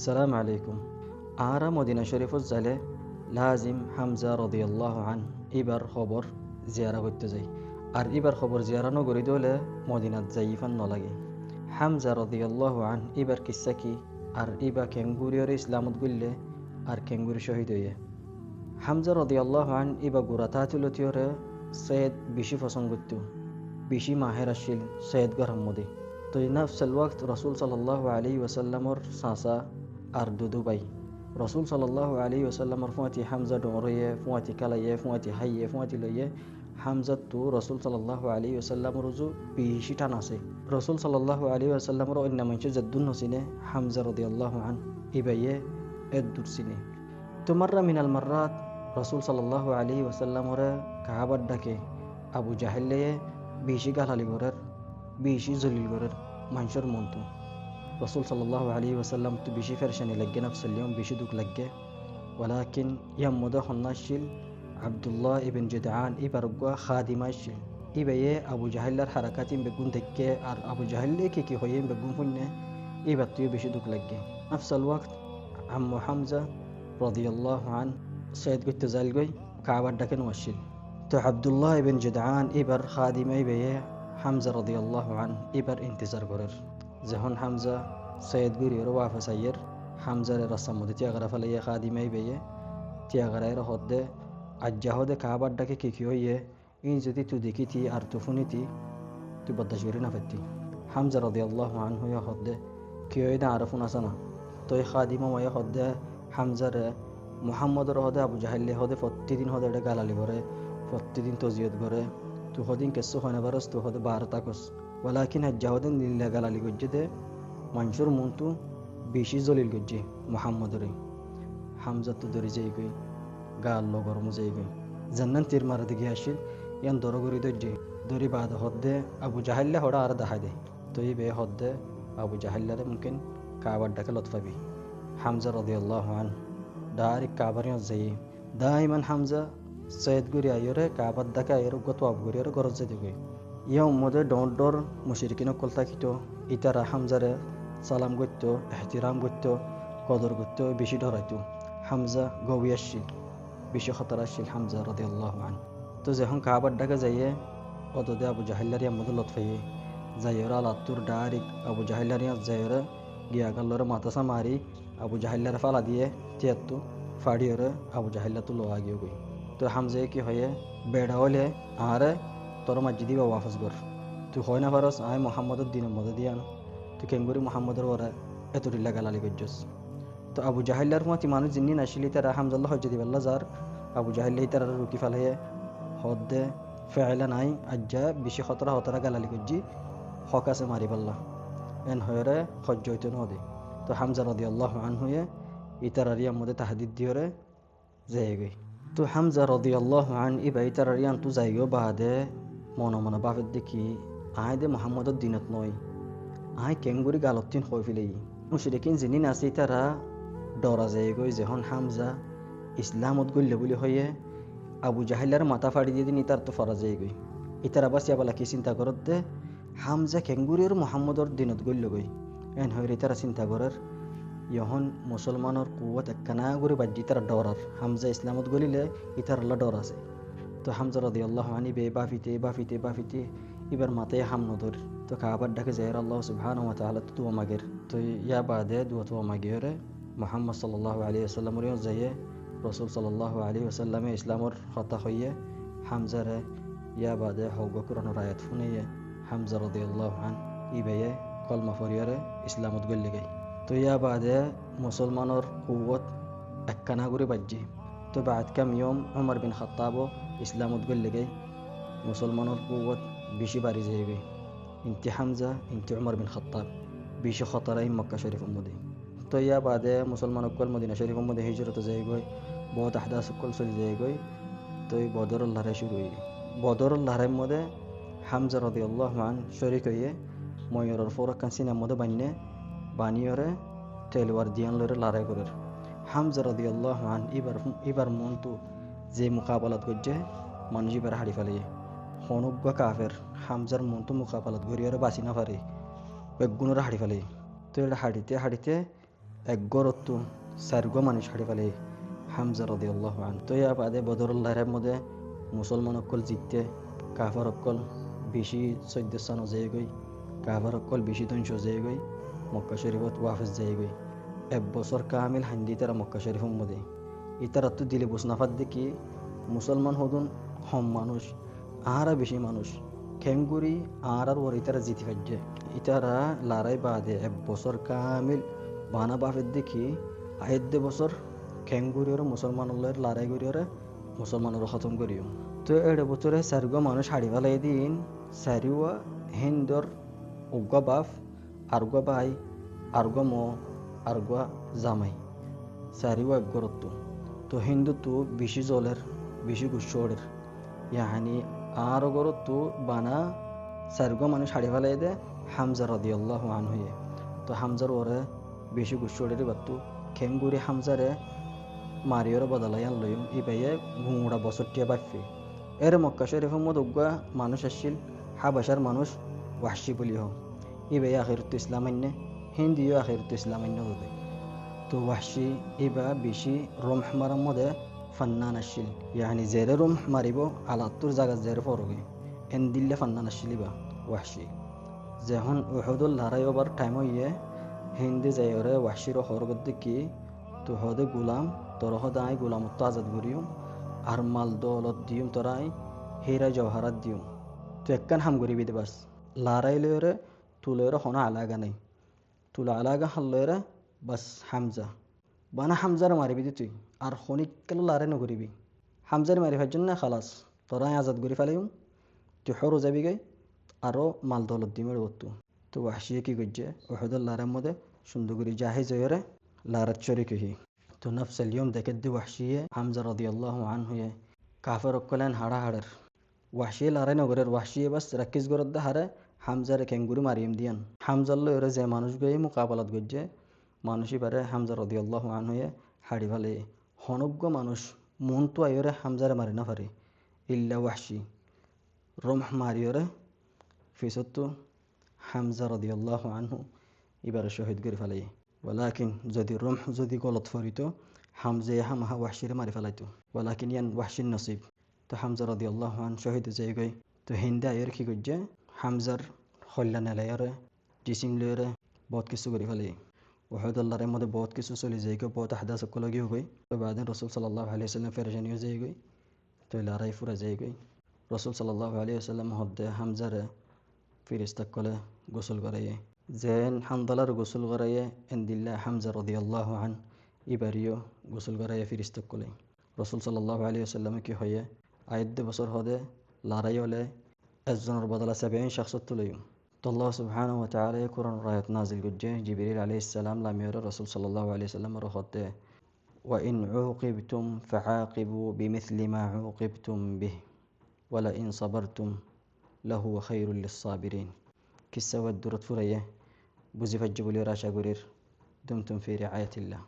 সালাম আলাইকুম। আরা মদিনা শরীফত যাইলে লাজিম হামজা রদিয়াল্লাহু আন এবার খবর জিয়ারা করতে যাই। আর এবার খবর জিয়ারা নগরী দলে মদিনাত যাইফান নলাগে। হামজা রদিয়াল্লাহু আন এবার কিসা কি আর ইবা কেঙ্গুরিয়র ইসলামত গুললে আর কেঙ্গুরি শহীদ হইয়ে। হামজা রদিয়াল্লাহু আন ইবা গুড়া তাহাতুলতিয়রে সৈয়দ বেশি পছন্দ করত, বেশি মাহের আসিল সৈয়দ গরহমদি। তো নফসল ওয়াক্ত রসুল সাল্লাল্লাহু আলাইহি ওয়াসাল্লামর সাসা আর দুদুবাই রসুল সাল্লাল্লাহু আলাইহি ওয়াসাল্লামর ফুয়াতি হামজা ডরইয়ে ফুয়াতি কালাইয়ে ফুয়াতি হাইয়ে ফুয়াতি লইয়ে হামজা তো রসুল সাল্লাল্লাহু আলাইহি ওয়াসাল্লামর রুজু বেশি টান আছে। রসুল সাল্লাল্লাহু আলাইহি ওয়াসাল্লামর অন্য মানুষের জাদ্দুন নসিনে হামজা রাদিয়াল্লাহু আন ইবাইয়ে এদ্দুর সিনে। তুমাররা মিনাল মাররাত রসুল সাল্লাল্লাহু আলাইহি ওয়াসাল্লামর কাহাবার ডাকে আবু জাহেলে বেশি গালালি করার বেশি জলিল করার মানুষের মনতো। রসুল সাল্লাল্লাহু আলাইহি ওয়াসাল্লাম তো বেশি ফেরশানি লাগে নফসালিয়ম বেশি দুঃখ লাগে। ওয়ালাকিন ইয়াম মদা হন্নাশিল আব্দুল্লাহ ইবেন জুদআন ইবারগুয়া খাদিমাশিল ইবাইয়ে আবু জাহেলার হারাকাতিম বেগুন দেখে আর আবু জাহেলে কি হয়ে বেগুন শুনে এবার তুই বেশি দুঃখ লাগে। নফসাল ওয়াক্ত আম্মু হামজা রাদিয়াল্লাহু আন সৈয়দ করতে জাইল গই কাবার ডাকে নওয়াশিল। তো আব্দুল্লাহ ইবেন জুদআন এবার খাদিমা ইবাইয়ে হামজা রাদিয়াল্লাহু আন এবার ইন্তজার করার। যখন হামজা সৈয়দ গুরিয়র ওয়াফাস আইয়ের হামজারে রাস্তার মধ্যে তিয়াগারা ফেলাইয়ে খাদিমাই বেয়ে তিয়াগারায়ের হদ্দে আজ্জা হদে কাবার ডাকে কি হইয়ে ইন যদি তুই দেখিতি আর তু শুনিতি তুই বদাস করি না পারতি। হামজা রাদিয়াল্লাহু আন হইয়া হদ্দে কি হই না আর ফোন আসা না। তো এই খাদিমা মাইয়া হদ্দে হামজারে মুহাম্মদর হদে আবু জাহেলে হদে প্রতিদিন হদে এটা গালালি করে, প্রতিদিন তজিয়ত করে। তু হদিন কেসো হয় না বারস তু হদে বারতা কস। ওয়ালাকিন আজ্জা হদে নীল্লা গালালি গজ্জে দে মানুষের মনটো বেশি জলিল গজ্জে মুহাম্মদরে। হামজা তো ধরে যাই গই গাল গরম যাই গই জান্নান তীর মারা দিকে আসিল ইয়ান দরগরি দর্জে দরি বাদ হদ্দে আবু জাহাল্লা হড়া আর দেখা দেয়। তো এই বে হদ্দে আবু জাহাল্লারে মুমকিন কাবার ডাকে লতফাবি। হামজা রাদিয়াল্লাহু আন ডাইরেক্ট কাবারিও যাই দাইমান হামজা সৈয়দ গুরি আইরে কাবার ডাকে আইরে গত আবু গুরি আর গরজ যাই গই। ইয়া উম্মদে ডর মুশরিকিন কল থাকিত ইতারা হামজারে সালাম করত, এহতিরাম করত, কদর করত, বেশি ডরাইতো। হামজা গবি আসছিল, বেশি খতর আসছিল হামজা রাদিয়াল্লাহু আন। তো যখন কাবার ডাকে যাইয়ে অতদে আবু জাহেল্লারি আমাদের লতফাইয়ে যাইয়েরা লাত্তুর ডাইরেক্ট আবু জাহেল্লারিয়া যাইয়েরা গিয়া গাল্লরে মাথাসা মারি আবু জাহেল্লারে ফালা দিয়ে তিয়াত্তু ফাড়িয়রে আবু জাহেল্লা তো লোয়া গিয়ে গই। তো হামজায় কি হয়ে বেড়া হলে আরে তোর মাঝি দিবা ওয়াফাস কর, তুই হয় না পারস আয় মোহাম্মদের দিনের মধ্যে দিয়ে আন, তুই কেঙ্গুরি মোহাম্মদের ওরা এতটিল্লা গালালি গজ্জস। তো আবু জাহেল্লার মতি মানুষ যিনি নাসিলি তারা হামজাল্লাহ হজ্জে দিবাল্লা যার আবু জাহেল্লাই তারা রুকি ফেলাইয়ে হদ্দে ফেলা নাই আজ্জা বেশি খতরা হতরা গালালি গজ্জি হক আছে মারি পাল্লা এন হয়ে হজ্জ হইতে নদে। তো হামজা রাদিয়াল্লাহু আন হয়ে ইতারারিয়ার মধ্যে তাহাদিদ দিয়রে যাই গই। তো হামজা রাদিয়াল্লাহু আন ইবা ইতারারিয়ান তো যাইগো বাদে মনে বাপের দেখি আয় দে মোহাম্মদের দিনত নয় আয় কেঙ্গুরি গালতিন হয়ে ফেলেই মুশরিকিন যিনি নাচি তারা ডরা যায় গই যখন হামজা ইসলামত গল্লে বলে হয়ে আবু জাহেলার মাথা ফাড়ি দিয়ে দিন ইতার তো ফরা যায় গই। ইতারা বাসিয়া বলা কি চিন্তা করত দে হামজা কেঙ্গুরির মোহাম্মদর দিনত গল্ল গই এন হয়ে তারা চিন্তা করার ইহন মুসলমানের কুয়াত একখানা করে বাজি তারা ডরার হামজা ইসলামত গলিলে ইতার আল্লাহ ডর আছে। তো হামজা রাদিয়াল্লাহু আনহু বে বাফিতে এবার মাথায় হাম নদর। তো কাবার ডাকে যাই আল্লাহ সুবহানাহু ওয়া তাআলা তো দোয়া মাগের। তো ইয়া বাদে দোয়া তো মাগিরে মুহাম্মদ সাল্লাল্লাহু আলাইহি ওয়াসাল্লামের যাইয়ে রাসূল সাল্লাল্লাহু আলাইহি ওয়াসাল্লামে ইসলামের কথা হইয়ে হামজারে ইয়া বাদে হওগ কুরআনের আয়াত শুনিয়ে হামজা রাদিয়াল্লাহু আন ইবায়ে কলমা ফরিয়ারে ইসলামত গল্লে গই। তো ইয়া বাদে মুসলমানের কুওয়াত একখানা করে বাজি। তো বাদ কাম ইয়ম উমর বিন খাত্তাব ইসলামত গল্লে গই মুসলমানের কুওয়াত বেশি বাড়ি যায় গই। ইনতি হামজা ইনতি উমর বিন খাত্তাব বেশি খতরাই মক্কা শরীফের মধ্যে। তো ইয়া বাদে মুসলমান অকল মদিনা শরীফের মধ্যে হিজরত যায় গই বহুত আহদাস অকল চলে যায় গই। তো এই বদরের লড়াই শুরু হয়ে বদরের লড়াইয়ের মধ্যে হামজা রাদিয়াল্লাহু আন শরীক হয়ে ময়ূরের ফোরকান সিনার মধ্যে বানিয়রে তেলওয়ার দিয়ান লড়ে লড়াই করে। হামজা রাদিয়াল্লাহু আন এবার মন তো যে মোকাবেলাত করছে মানুষ এবার হারি ফেলে হনুজ্ঞ কাফের হামজার মন তো মোকাবেলাত গড়িয়ারে বাঁচি না পারে বেগুনের হারি ফেলে। তো এটা হাঁটিতে এক গরত্তু সারগো মানুষ হাড়ি ফেলে হামজা রাদিয়াল্লাহু আনহু তো ইয়া বাদে বদরুল্লাহের মধ্যে মুসলমান অকল জিততে কাফার অকল বেশি সৈদ্যস্থান যায় গই কাফার অকল বেশি ধ্বংস যায় গই মক্কা শরীফত ওয়াফেস যায় গই এক বছর কামিল হান্দি তারা মক্কা শরীফের মধ্যে ইতারা তো দিলে বুঝনাফাত দেখি মুসলমান হদুন হম মানুষ আহারা বেশি মানুষ খেঙ্গুরি আর ওর ইতারা জিতি ফাইজে ইতারা লড়াই বাদে এক বছর কামিল বানা বাফের দেখি আয়েদ্দে বছর খেঙ্গুরিওর মুসলমানের লড়াই করিওরে মুসলমানের খতম করিও তো এড়ে বছরে সারিগো মানুষ হাড়ি ফেলাই দিন সারিওয়া হিন্দর উগ্গা বাফ আরগা বাই আরগা মো আরগা জামাই সারিওয়া এক গরত্ব তো হিন্দু তো বেশি জলের বেশি গুসরের ইয়াহানি আর গরত্ব বানা সারিগো মানুষ হাড়ি ফেলাই দে হামজা রাদিয়াল্লাহু আনহু তো হামজার ওরে বেশি গুসরের বাত্তু খেঙ্গুরি হামজারে মারিওর বদলাই আনলইম ই বাইয়ে ঘুমুড়া বছরটিয়া বাফি এর মক্কা শরীফের মধ্যে উগ্গা মানুষ আসছিল হাবাসার মানুষ ওয়াহশি বলি হোক ই বাইয়ে আখিরত ইসলাম আইনে হিন্দিও আখিরত ইসলাম আইনে হবে তো ওয়াহশি ইবা বেশি রমহ মারার মধ্যে ফান্নান আসছিল ইয়ানি জেরে রমহ মারিব আলাত্তর জায়গা জেরে ফরগে এন দিল্লে ফান্নান আসছিল ইবা ওয়াহশি যখন উহুদুল লড়াই ওভার টাইম হইয়ে হিন্দি যাইরে ওয়াহশির হরগত দেখি তো হদে গুলাম তোর হদে আই গুলামত্ব আজাদ করিও আর মাল দৌলত দিম তোরাই হীরা জওহারাত দিও তো একখান হাম করিবি দে বাস লড়াই লয়রে তুলরে হনা আলাগা নাই তুলা আলাগা হাল্লয়রে বাস হামজা বানা হামজার মারিবি দি তুই আর খনিকাল লড়াই নকরিবি হামজার মারি ফার জন্য খালাস তোরাই আজাদ করি ফেলাইম তুই হরো যাবি গাই আরও মাল দৌলত দিমের বস্তু তো ওয়াহশিয়ে কি করছে ওহদুল লড়াইয়ের মধ্যে সুন্দর করে জাহিজ হয়ে লারাত শরিকহি তো নফসল ইয়ম দেখে দি ওয়াহশিয়ে হামজা রাদিয়াল্লাহু আনহু কাফের অকলেন হাড়া হাড়ের ওয়াহশিয়ে লড়াই নগরের ওয়াহশিয়ে বাস রাকিস গরদ হারে হামজারে খেঙ্গুরি মারিয়াম দিয়ান হামজাল্লো এরে যে মানুষ গিয়ে মোকাবালাত গজ্জে মানুষই পারে হামজা রাদিয়াল্লাহু আনহু হাড়ি ফেলে হনজ্ঞ মানুষ মন তো আইরে হামজারে মারি না পারে ইল্লা ওয়াহশি রমহ মারিয়রে ফিসত্তু হামজা রাদিয়াল্লাহু আনহু এবারে শহীদ করে ফেলাই ওয়ালাকিন যদি রমহ যদি গলত ফরিত হামজে হামাহা ওয়াহশিরে মারি ফেলাইতো ওয়ালাকিন ইয়ান ওয়াহশির নসিব তো হামজা রাদিয়াল্লাহু আনহু শহীদ যাই গই তো হিন্দে আয়ের কি করছে হামজার কল্যাণ এলাইরে টিচিং লইরে বহুত কিছু করে ফেলাই ওহদুল্লাহর মধ্যে বহুত কিছু চলে যাই গই বহুত আহদাস সকলগিও গই তো বাদেন রসুল সাল্লাল্লাহু আলাইহি ওয়াসাল্লাম ফেরজানিও যাই গই তো লড়াই ফুরা যাই গই রসুল সাল্লাল্লাহু আলাইহি ওয়াসাল্লাম হদ্দে হামজারে ফিরিস্তা কলে গোসল করাইয়ে যেন হামদালার গোসল করাইয়ে এন্দিল্লা হামজা রাদিয়াল্লাহু আন ইবারিও গোসল করাইয়ে ফিরিস্তা কলে রসুল সাল্লাল্লাহু আলাইহি ওয়াসাল্লামে কি হয়ে আয়দ্দে বছর হদে লড়াই হলে একজনের বদলা 70 শখসত তুলেও তো আল্লাহ সুবহানাহু ওয়া তাআলা কোরআন আয়াত নাজিল করছে জিবরিল আলাইহিস সালাম লামিয়র রসুল সাল্লাল্লাহু আলাইহি ওয়াসাল্লামের হতে ওয়া ইন উকিবতুম ফাআকিবু বিমিথলি মা উকিবতুম বিহি ওয়া লা ইন সাবারতুম লাহু খায়রুল লিস-সাবিরিন কিসসা ওয়াদ দুরত ফুরাইয়ে বুঝি ফাজ্জে বলি আশা করির দুমতুম ফি রিআয়াতিল্লাহ